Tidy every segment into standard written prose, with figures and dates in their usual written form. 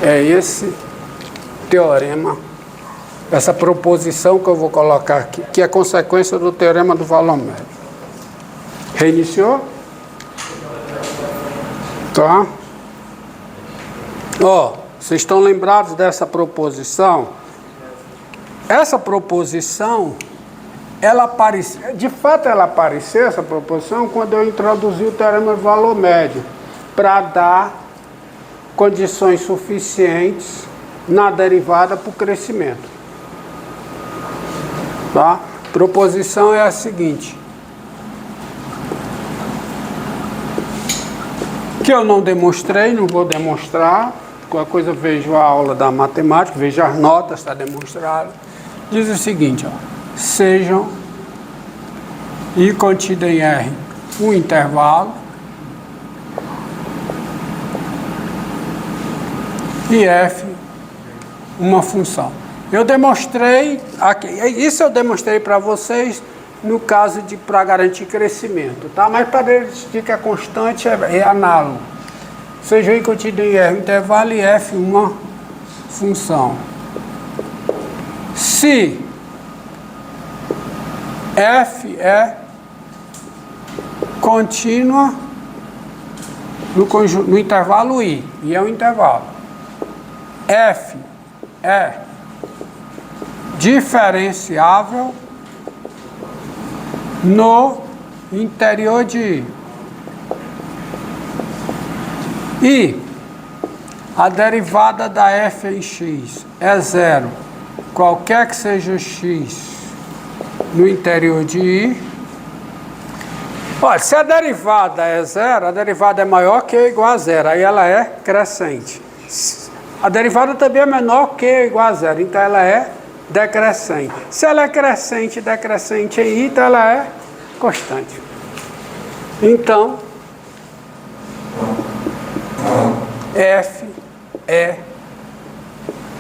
É esse teorema, essa proposição que eu vou colocar aqui, que é consequência do teorema do valor médio. Reiniciou? Tá? Ó, vocês estão lembrados dessa proposição? Essa proposição, ela apareceu, de fato ela apareceu, essa proposição, quando eu introduzi o teorema do valor médio, para dar condições suficientes na derivada para o crescimento. Tá? A proposição é a seguinte, que eu não demonstrei, não vou demonstrar, qualquer coisa vejo a aula da matemática, vejo as notas, está demonstrado. Diz o seguinte, ó, sejam I contido em R um intervalo e F uma função. Eu demonstrei, aqui, isso eu demonstrei para vocês no caso de para garantir crescimento, tá? Mas para decidir que a constante é análogo. Seja I contido em R um intervalo e F uma função. Se F é contínua no intervalo I é um intervalo. F é diferenciável no interior de I. E a derivada da F em X é zero, qualquer que seja o X no interior de I. Olha, se a derivada é zero, a derivada é maior que ou igual a zero, aí ela é crescente. A derivada também é menor que ou igual a zero, então ela é decrescente. Se ela é crescente e decrescente em I, então ela é constante. Então, F é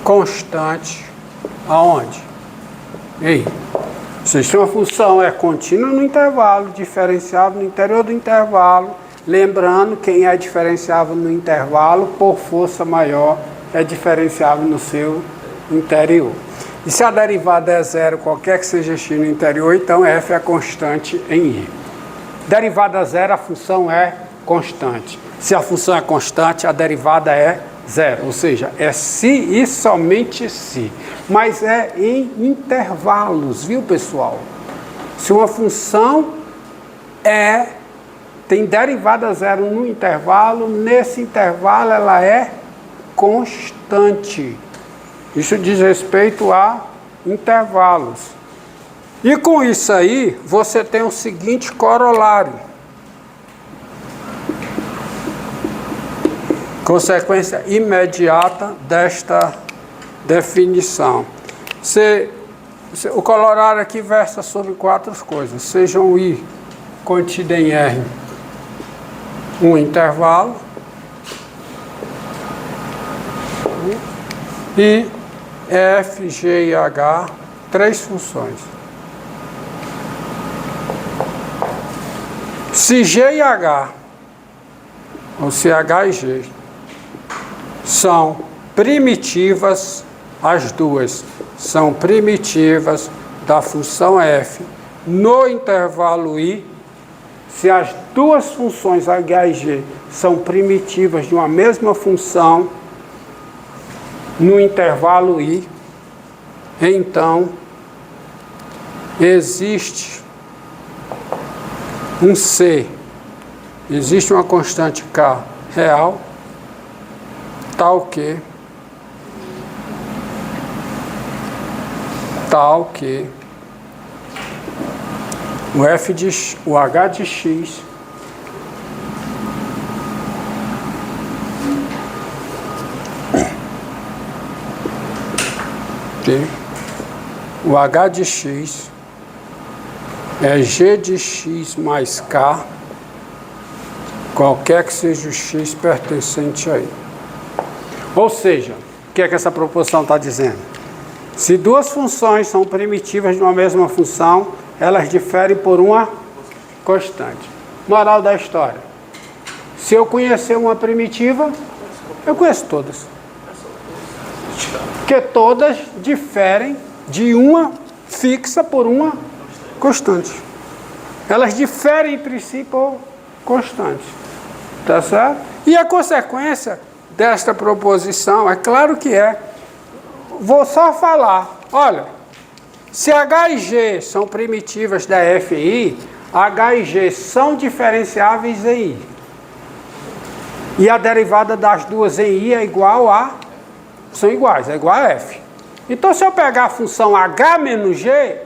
constante aonde? Ei, se uma função é contínua no intervalo, diferenciável no interior do intervalo, lembrando, quem é diferenciável no intervalo, por força maior, é diferenciável no seu interior. E se a derivada é zero, qualquer que seja x no interior, então F é constante em I. Derivada zero, a função é constante. Se a função é constante, a derivada é zero, ou seja, é se e somente se. Mas é em intervalos, viu, pessoal? Se uma função tem derivada zero no intervalo, nesse intervalo ela é constante. Isso diz respeito a intervalos. E com isso aí, você tem o seguinte corolário. Consequência imediata desta definição. O corolário aqui versa sobre quatro coisas. Sejam I contido em R um intervalo e F, G e H três funções. Se G e H, ou se H e G, são primitivas, as duas são primitivas da função F no intervalo I, se as duas funções H e G são primitivas de uma mesma função no intervalo I, então existe um C, existe uma constante K real, tal que o H de X o H de X é G de X mais K, qualquer que seja o X pertencente a ele. Ou seja, o que é que essa proposição está dizendo? Se duas funções são primitivas de uma mesma função, elas diferem por uma constante. Moral da história. Se eu conhecer uma primitiva, eu conheço todas. Porque todas diferem de uma fixa por uma constante. Elas diferem entre si por constantes. Tá certo? E a consequência desta proposição, é claro que é, vou só falar, olha, se H e G são primitivas da F e I, H e G são diferenciáveis em I. E a derivada das duas em I é igual a, são iguais, é igual a F. Então, se eu pegar a função H menos G,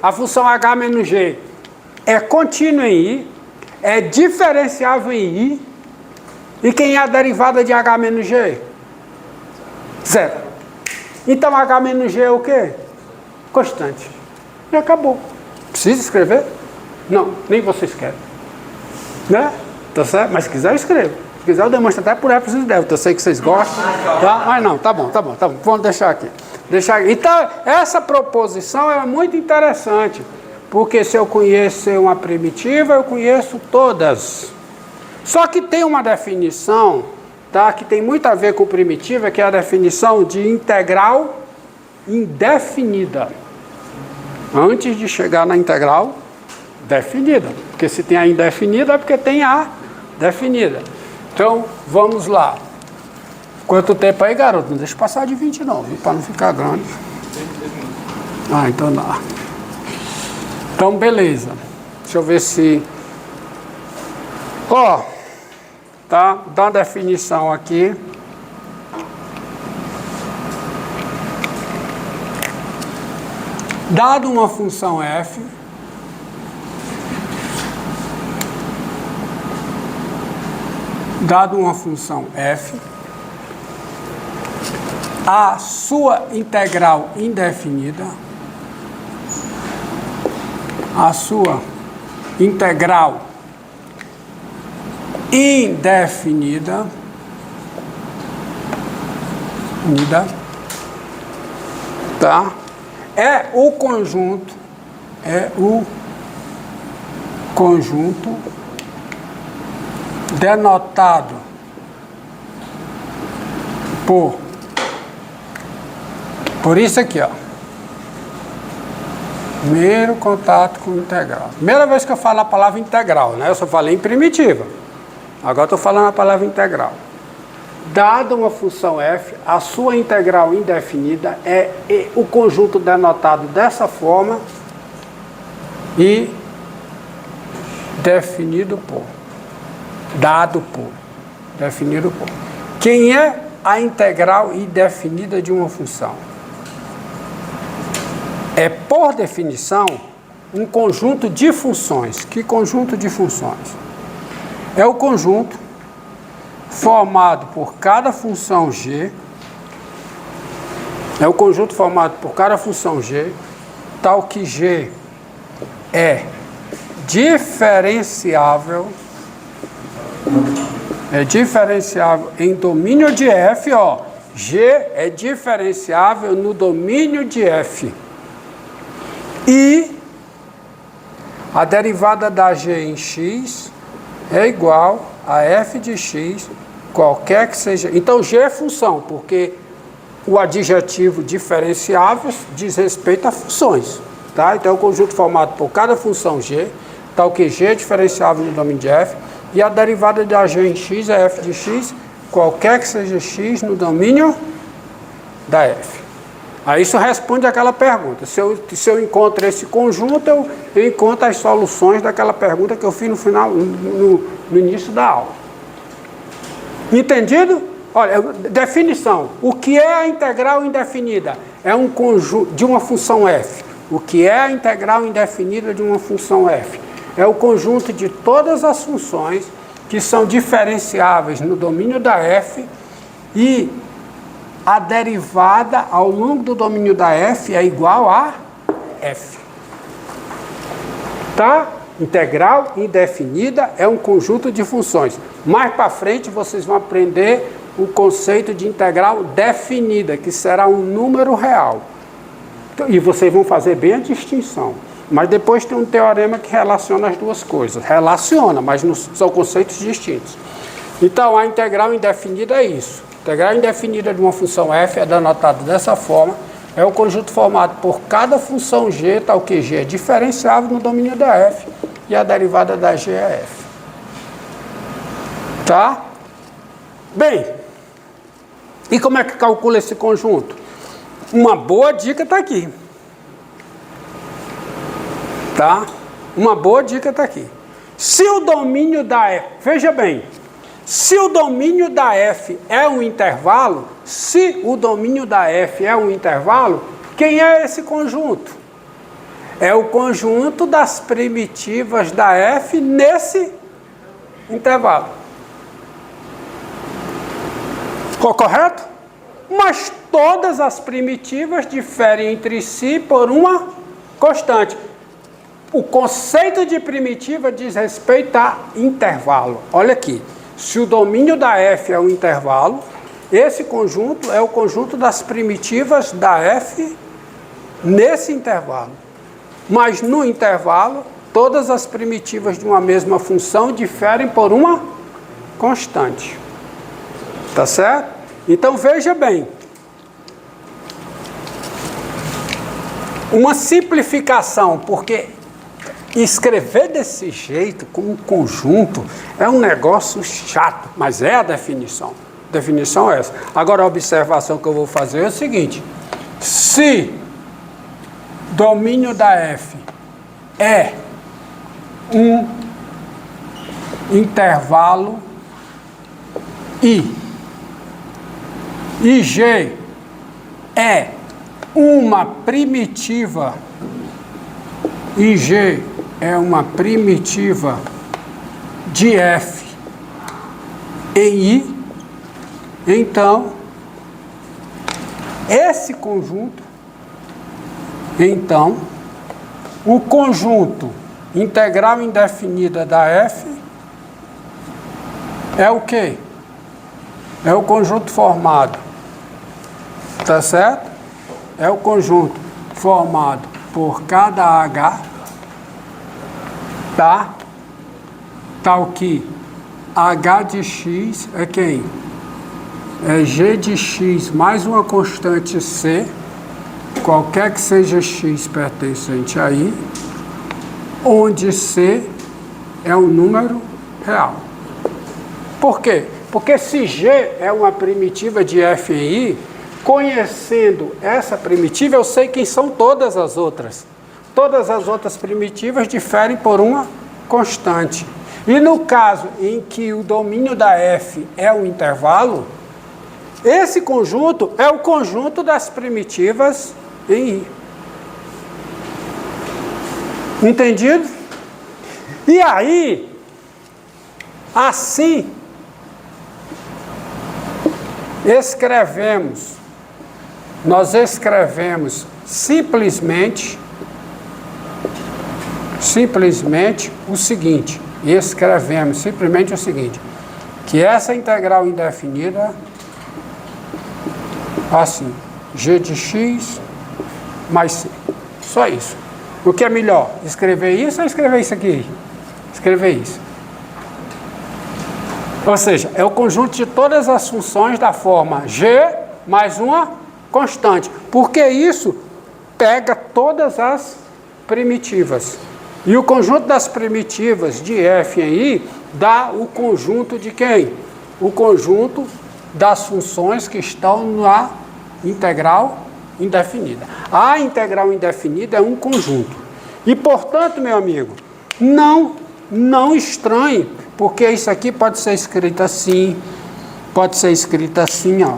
a função H menos G é contínua em I, é diferenciável em I, e quem é a derivada de H menos G? Zero. Então, H menos G é o quê? Constante. E acabou. Precisa escrever? Não, nem vocês querem. Né? Tá certo? Mas se quiser, eu escrevo. Se quiser, eu demonstro até por Epsilon e Delta. Eu sei que vocês gostam. Tá? Mas não, tá bom. Vamos deixar aqui. Então, essa proposição é muito interessante. Porque se eu conhecer uma primitiva, eu conheço todas. Só que tem uma definição, tá, que tem muito a ver com primitiva, que é a definição de integral indefinida. Antes de chegar na integral definida. Porque se tem a indefinida, é porque tem a definida. Então, vamos lá. Quanto tempo aí, garoto? Não deixa passar de 20 não, para não ficar grande. Ah, então dá. Então, beleza. Deixa eu ver se... Ó, tá? Dá uma definição aqui. Dado uma função f, a sua integral indefinida, tá? É o conjunto denotado por isso aqui, ó. Primeiro contato com integral. Primeira vez que eu falo a palavra integral, né? Eu só falei em primitiva. Agora estou falando a palavra integral. Dada uma função f, a sua integral indefinida é o conjunto denotado dessa forma e definido por. Quem é a integral indefinida de uma função? É, por definição, um conjunto de funções. Que conjunto de funções? É o conjunto formado por cada função g, tal que g é diferenciável em domínio de f, ó. G é diferenciável no domínio de f. E a derivada da g em x é igual a f de x, qualquer que seja. Então, g é função, porque o adjetivo diferenciável diz respeito a funções. Tá? Então, é um conjunto formado por cada função g, tal que g é diferenciável no domínio de f, e a derivada da g em x é f de x, qualquer que seja x no domínio da f. Aí isso responde àquela pergunta. Se eu encontro esse conjunto, eu encontro as soluções daquela pergunta que eu fiz no final, no início da aula. Entendido? Olha, definição. O que é a integral indefinida? É um conjunto de uma função f. O que é a integral indefinida de uma função f? É o conjunto de todas as funções que são diferenciáveis no domínio da f e a derivada ao longo do domínio da f é igual a f. Tá? Integral indefinida é um conjunto de funções. Mais para frente vocês vão aprender o conceito de integral definida, que será um número real. E vocês vão fazer bem a distinção. Mas depois tem um teorema que relaciona as duas coisas. Relaciona, mas não são conceitos distintos. Então, a integral indefinida é isso. Integral indefinida de uma função f é denotado dessa forma. É o conjunto formado por cada função g, tal que g é diferenciável no domínio da f e a derivada da g é f. Tá? Bem, e como é que calcula esse conjunto? Uma boa dica está aqui. Tá? Uma boa dica está aqui. Se o domínio da f, veja bem, se o domínio da f é um intervalo, quem é esse conjunto? É o conjunto das primitivas da f nesse intervalo. Ficou correto? Mas todas as primitivas diferem entre si por uma constante. O conceito de primitiva diz respeito a intervalo. Olha aqui. Se o domínio da f é um intervalo, esse conjunto é o conjunto das primitivas da f nesse intervalo. Mas no intervalo, todas as primitivas de uma mesma função diferem por uma constante. Tá certo? Então veja bem. Uma simplificação, porque escrever desse jeito, como um conjunto, é um negócio chato, mas é a definição. A definição é essa. Agora a observação que eu vou fazer é o seguinte: se domínio da f é um intervalo I e G é uma primitiva, e G é uma primitiva de f em I, então esse conjunto, o conjunto integral indefinida da f é o quê? É o conjunto formado, tá certo? É o conjunto formado por cada H, tá? Tal que H de x é quem? É G de x mais uma constante C, qualquer que seja x pertencente a I, onde C é um número real. Por quê? Porque se G é uma primitiva de f em I, conhecendo essa primitiva, eu sei quem são todas as outras. Todas as outras primitivas diferem por uma constante. E no caso em que o domínio da f é um intervalo, esse conjunto é o conjunto das primitivas em I. Entendido? E aí, assim, nós escrevemos simplesmente o seguinte, que essa integral indefinida, assim, G de x mais C, só isso. O que é melhor, escrever isso ou escrever isso aqui? Escrever isso. Ou seja, é o conjunto de todas as funções da forma G mais uma constante. Porque isso pega todas as primitivas. E o conjunto das primitivas de f em I dá o conjunto de quem? O conjunto das funções que estão na integral indefinida. A integral indefinida é um conjunto. E, portanto, meu amigo, não estranhe, porque isso aqui pode ser escrito assim, ó.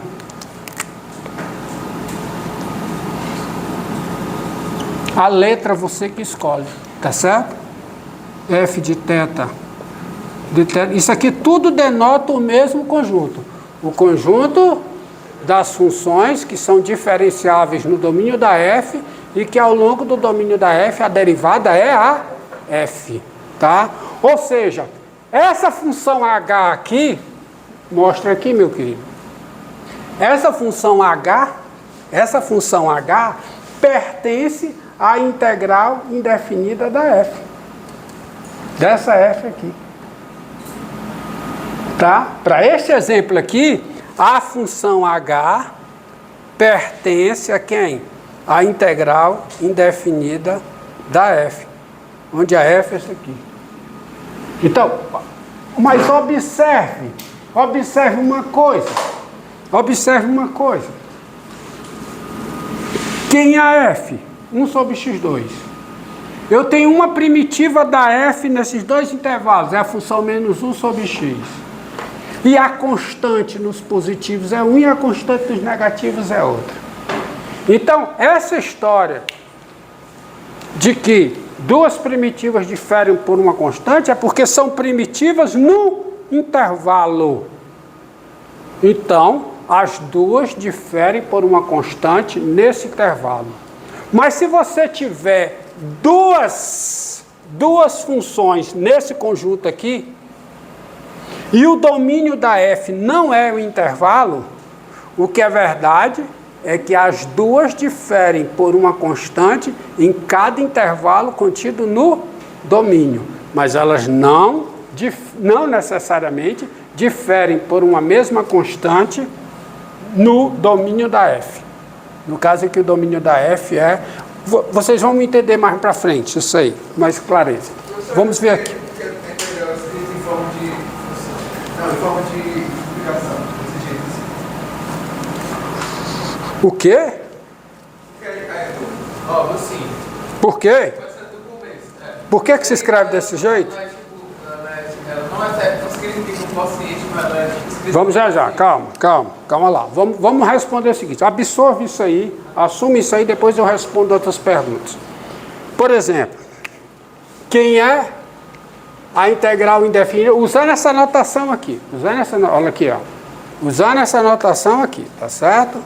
A letra você que escolhe, tá certo? F de θ, isso aqui tudo denota o mesmo conjunto. O conjunto das funções que são diferenciáveis no domínio da f e que ao longo do domínio da f a derivada é a f, tá? Ou seja, essa função h aqui, mostra aqui, meu querido, essa função h pertence à integral indefinida da f, dessa f aqui, tá? Para este exemplo aqui, a função h pertence a quem? A integral indefinida da f, onde a f é essa aqui. Então, mas observe uma coisa. Observe uma coisa. Quem é f? 1 sobre x2. Eu tenho uma primitiva da f nesses dois intervalos, é a função menos 1 sobre x. E a constante nos positivos é 1 e a constante nos negativos é outra. Então, essa história de que duas primitivas diferem por uma constante é porque são primitivas no intervalo. Então, as duas diferem por uma constante nesse intervalo. Mas se você tiver duas funções nesse conjunto aqui, e o domínio da f não é o intervalo, o que é verdade é que as duas diferem por uma constante em cada intervalo contido no domínio. Mas elas não necessariamente diferem por uma mesma constante no domínio da f. No caso aqui o domínio da f é... Vocês vão me entender mais para frente, isso aí, mais clareza. Vamos ver aqui. Em forma de multiplicação, desse jeito assim. O quê? Assim. Por quê? Por que se escreve desse jeito? Vamos já, calma lá. Vamos responder o seguinte, absorve isso aí, assume isso aí, depois eu respondo outras perguntas. Por exemplo, quem é a integral indefinida, usando essa notação aqui, olha aqui, ó, usando essa notação aqui, tá certo?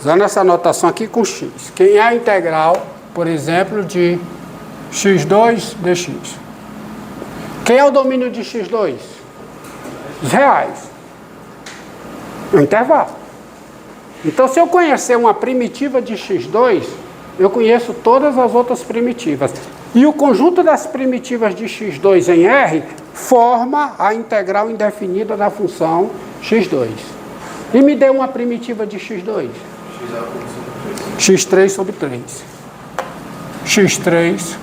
Usando essa notação aqui com x. Quem é a integral, por exemplo, de x2 dx? Quem é o domínio de x2? Os reais. O intervalo. Então, se eu conhecer uma primitiva de x2, eu conheço todas as outras primitivas. E o conjunto das primitivas de x2 em R forma a integral indefinida da função x2. E me dê uma primitiva de x2. x3 sobre 3. x3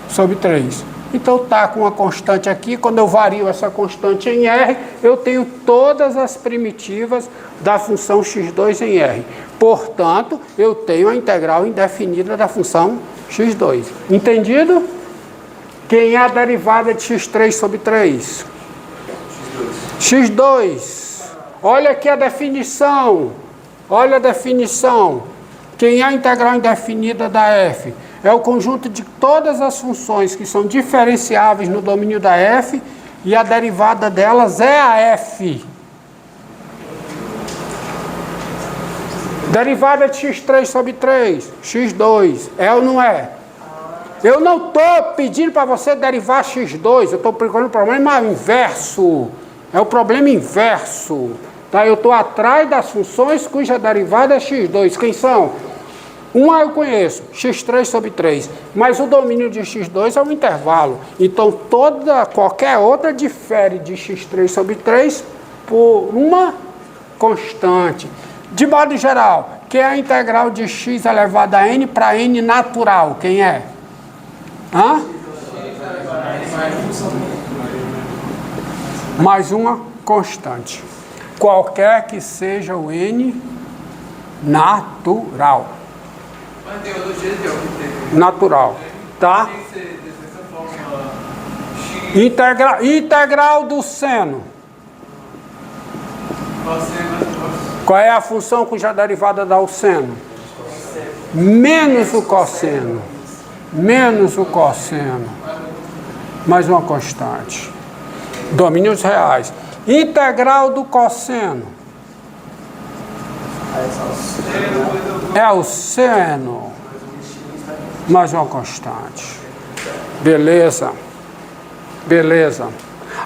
sobre 3. Então está com uma constante aqui, quando eu vario essa constante em R, eu tenho todas as primitivas da função x2 em R. Portanto, eu tenho a integral indefinida da função x2. Entendido? Quem é a derivada de x3 sobre 3? x2. Olha aqui a definição. Olha a definição. Quem é a integral indefinida da f? É o conjunto de todas as funções que são diferenciáveis no domínio da f e a derivada delas é a f. Derivada de x3 sobre 3, x2, é ou não é? Eu não estou pedindo para você derivar x2, eu estou procurando o problema inverso. É o problema inverso. Tá? Eu estou atrás das funções cuja derivada é x2. Quem são? Uma eu conheço, x3 sobre 3, mas o domínio de x2 é um intervalo. Então, qualquer outra difere de x3 sobre 3 por uma constante. De modo geral, que é a integral de x elevado a n para n natural? Quem é? Hã? Mais uma constante. Qualquer que seja o n natural. Natural, tá? Integral do seno. Qual é a função cuja derivada dá o seno? Menos o cosseno. Menos o cosseno. Mais uma constante. Domínios reais. Integral do cosseno. É o seno. Mais uma constante. Beleza. Beleza.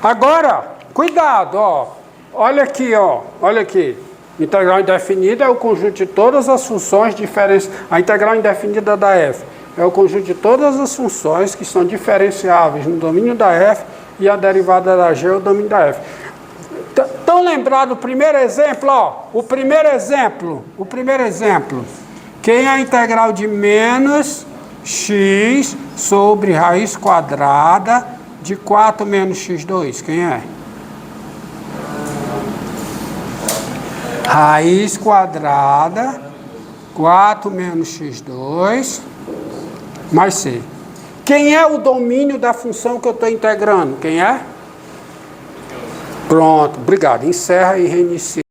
Agora, cuidado, ó. Olha aqui, ó. Olha aqui. Integral indefinida é o conjunto de todas as funções diferentes. A integral indefinida da f é o conjunto de todas as funções que são diferenciáveis no domínio da f e a derivada da g é o domínio da f. estão lembrados do primeiro exemplo? Ó, o primeiro exemplo. Quem é a integral de menos x sobre raiz quadrada de 4 menos x2? Quem é? Raiz quadrada, 4 menos x2, mais c. Quem é o domínio da função que eu estou integrando? Quem é? Pronto, obrigado. Encerra e reinicia.